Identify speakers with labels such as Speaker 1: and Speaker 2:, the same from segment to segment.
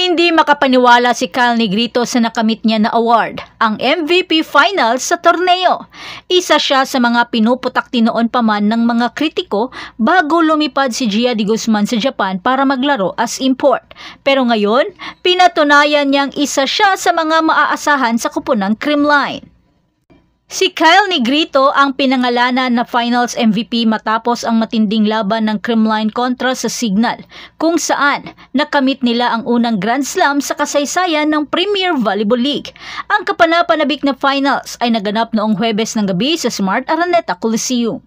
Speaker 1: Hindi makapaniwala si Kyle Negrito sa nakamit niya na award, ang MVP Finals sa torneo. Isa siya sa mga pinuputakti noon pa man ng mga kritiko bago lumipad si Gia de Guzman sa Japan para maglaro as import. Pero ngayon, pinatunayan niyang isa siya sa mga maaasahan sa kuponang Creamline. Si Kyle Negrito ang pinangalanan na Finals MVP matapos ang matinding laban ng Creamline kontra sa Signal, kung saan nakamit nila ang unang Grand Slam sa kasaysayan ng Premier Volleyball League. Ang kapanapanabik na Finals ay naganap noong Huwebes ng gabi sa Smart Araneta Coliseum.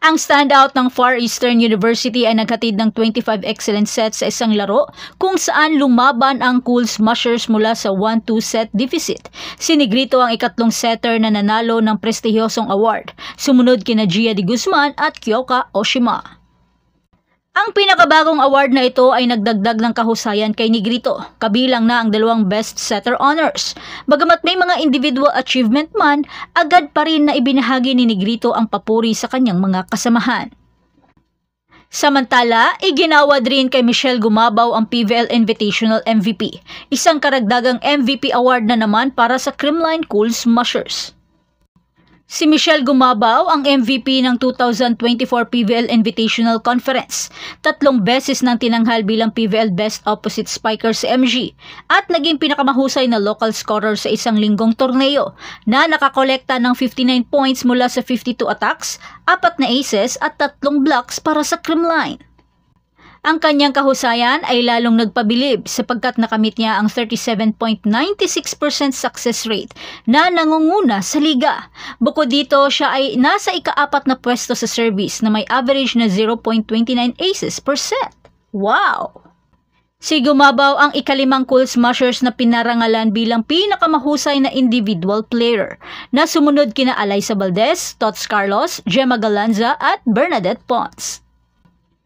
Speaker 1: Ang standout ng Far Eastern University ay naghatid ng 25 excellent sets sa isang laro kung saan lumaban ang Cool Smashers mula sa 1-2 set deficit. Si Negrito ang ikatlong setter na nanalo ng prestihiyosong award, sumunod kina Gia de Guzman at Kyoka Oshima. Ang pinakabagong award na ito ay nagdagdag ng kahusayan kay Negrito, kabilang na ang 2 Best Setter Honors. Bagamat may mga individual achievement man, agad pa rin na ibinahagi ni Negrito ang papuri sa kanyang mga kasamahan. Samantala, iginawad rin kay Michelle Gumabaw ang PVL Invitational MVP, isang karagdagang MVP award na naman para sa Creamline Cool Smashers. Si Michelle Gumabaw ang MVP ng 2024 PVL Invitational Conference. 3 beses nang tinanghal bilang PVL Best Opposite Spiker sa MG at naging pinakamahusay na local scorer sa isang linggong torneo na nakakolekta ng 59 points mula sa 52 attacks, 4 na aces at 3 blocks para sa Creamline. Ang kanyang kahusayan ay lalong nagpabilib sapagkat nakamit niya ang 37.96% success rate na nangunguna sa liga. Bukod dito, siya ay nasa ika-4 na pwesto sa service na may average na 0.29 aces per set. Wow! Si Gumabaw ang ika-5 Cool Smashers na pinarangalan bilang pinakamahusay na individual player na sumunod kina Alyssa Valdez, Tots Carlos, Gemma Galanza at Bernadette Pons.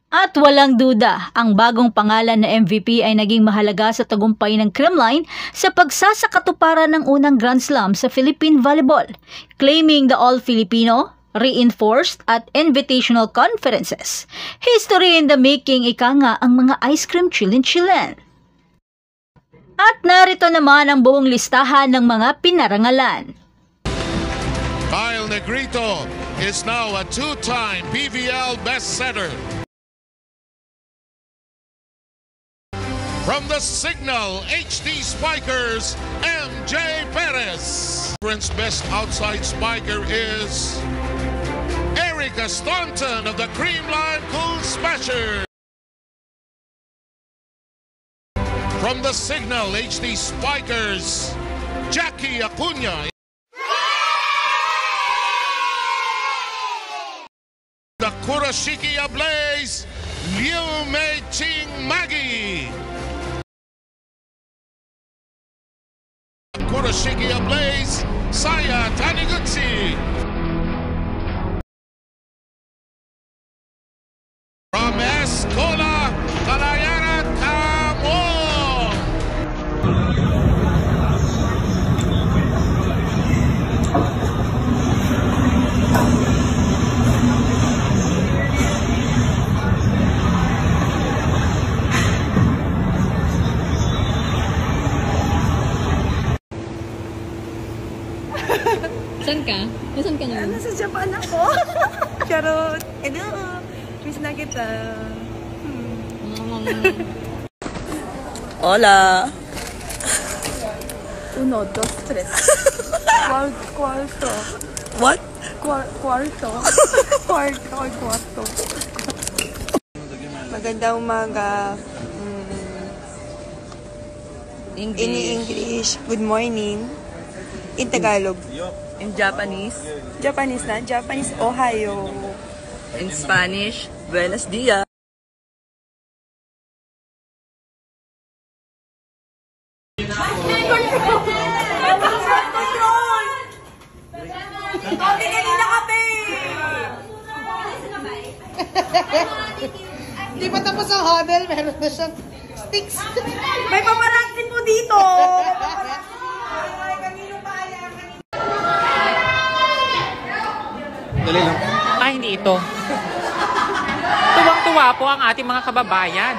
Speaker 1: At walang duda, ang bagong pangalan na MVP ay naging mahalaga sa tagumpay ng Creamline sa pagsasakatuparan ng unang Grand Slam sa Philippine Volleyball, claiming the All-Filipino, Reinforced at Invitational Conferences. History in the making, ika nga ang mga ice cream chillin'. At narito naman ang buong listahan ng mga pinarangalan.
Speaker 2: Kyle Negrito is now a 2-time PVL best setter. From the Signal HD Spikers, MJ Perez. Conference best outside spiker is Erica Staunton of the Creamline Cool Smashers. From the Signal HD Spikers, Jackie Acuna. The Kurashiki Ablaze, Liu Mei Ching Maggie. Kurashiki Ablaze, Saya Taniguchi. From Escola, Kalayana Tamo.
Speaker 3: Saan ka? Nasaan ka ngayon?
Speaker 4: Nasa Japan ako. Charot. Hello. Miss na kita.
Speaker 5: Hola.
Speaker 4: 1, 2, 3. Cuarto.
Speaker 5: What?
Speaker 4: Cuarto. Cuarto. Magandang umaga. In English. Good morning. In Tagalog.
Speaker 5: In Japanese.
Speaker 4: Japanese na. Japanese, Ohio.
Speaker 5: In Spanish, Buenos Dias.
Speaker 6: Hindi pa tapos ang huddle, meron na siyang sticks.
Speaker 4: May paparazzi po dito.
Speaker 7: Hindi ito. Tuwang-tuwa po ang ating mga kababayan